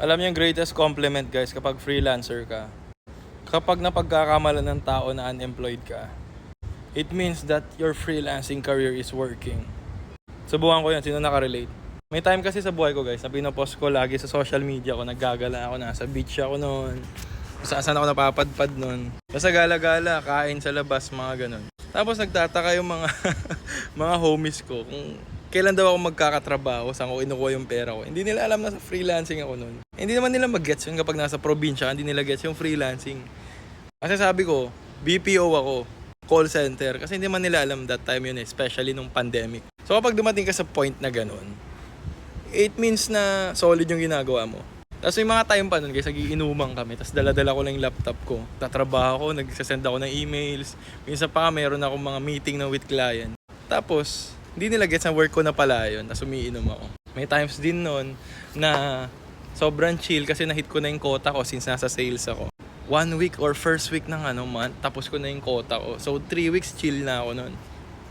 Alam niyo yung greatest compliment guys kapag freelancer ka. Kapag napagkakamalan ng tao na unemployed ka, it means that your freelancing career is working. Subukan ko yan, sino nakarelate? May time kasi sa buhay ko guys na pinopost ko lagi sa social media ko, naggagala ako, nasa beach ako noon. Saan ako napapadpad noon. Basta gala-gala, kain sa labas, mga ganun. Tapos nagtataka yung mga mga homies ko kung kailan daw ako magkakatrabaho, saan ko inukuha yung pera ko. Hindi nila alam na sa freelancing ako noon. Hindi naman nila mag-gets yun kapag nasa probinsya, hindi nila gets yung freelancing. Kasi sabi ko, BPO ako, call center. Kasi hindi man nila alam that time yun, especially nung pandemic. So kapag dumating ka sa point na ganun, it means na solid yung ginagawa mo. Tapos may mga time pa nun guys, nagiinuman kami. Tapos dala-dala ko lang yung laptop ko. Tatrabaho ko, nagsasend ako ng emails. Minsan pa meron akong mga meeting na with client. Tapos, hindi nila gets na work ko na pala yun. Tapos umiinom ako. May times din nun na sobrang chill kasi na-hit ko na yung quota ko since nasa sales ako. 1 week or first week ng month, tapos ko na yung quota ko. So 3 weeks chill na ako nun.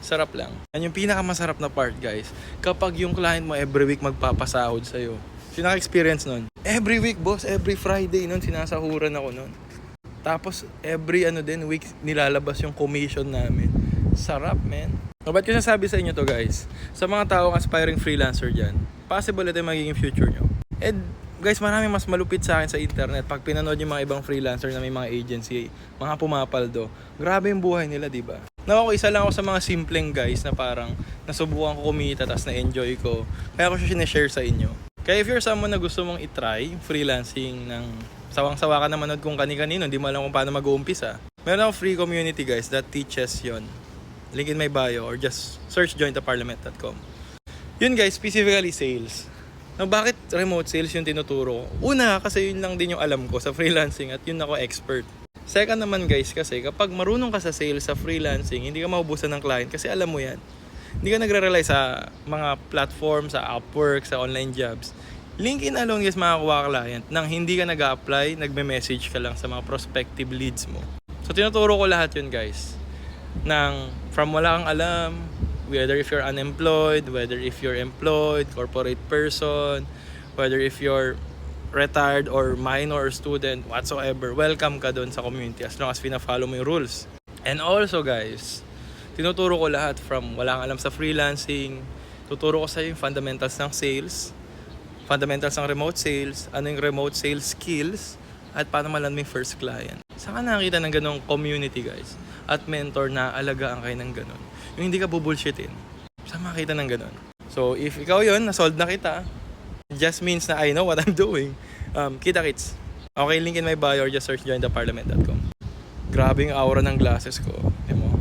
Sarap lang. Yan yung pinakamasarap na part guys. Kapag yung client mo every week magpapasahod sa'yo. Sino naka-experience nun? Every week boss, every Friday nun sinasahuran ako nun. Tapos every week nilalabas yung commission namin. Sarap man. So, ba't ko nasabi sa inyo to guys? Sa mga taong aspiring freelancer dyan, possible ito yung magiging future nyo. And guys, marami mas malupit sa akin sa internet. Pag pinanood yung mga ibang freelancer na may mga agency, mga pumapaldo, grabe yung buhay nila, diba? Ako, isa lang ako sa mga simpleng guys na parang nasubukan ko kumita tas na-enjoy ko. Kaya ko siya sinashare sa inyo. Kaya if you're someone na gusto mong itry freelancing ng sawang-sawa ka na manood kung kani-kanino, hindi mo alam kung paano mag-uumpisa. Meron akong free community guys that teaches yon. Link in my bio or just search jointheparliament.com. Yun guys, specifically sales. Now, bakit remote sales yung tinuturo ko? Una, kasi yun lang din yung alam ko sa freelancing at yun ako expert. Second naman guys, kasi kapag marunong ka sa sales sa freelancing, hindi ka maubusan ng client kasi alam mo yan. Hindi ka nagre-rely sa mga platform, sa Upwork, sa online jobs. LinkedIn alone guys makakuha client nang hindi ka nag-a-apply, nagme-message ka lang sa mga prospective leads mo. So tinuturo ko lahat yun guys. From wala kang alam, whether if you're unemployed, whether if you're employed, corporate person, whether if you're retired or minor or student, whatsoever, welcome ka doon sa community as long as pina-follow mo yung rules. And also guys, tinuturo ko lahat from wala kang alam sa freelancing, tuturo ko sa iyo yung fundamentals ng sales, fundamentals ng remote sales, ano yung remote sales skills, at paano maland may first client. Saan ka nakakita ng ganong community guys? At mentor na alagaan kayo ng ganon. Yung hindi ka bubullshitin. Saan makakita ng ganon? So if ikaw yun, na-sold na kita, it just means na I know what I'm doing. Kita-kits. Okay, link in my bio or just search jointheparliament.com. Grabe yung aura ng glasses ko. Diba?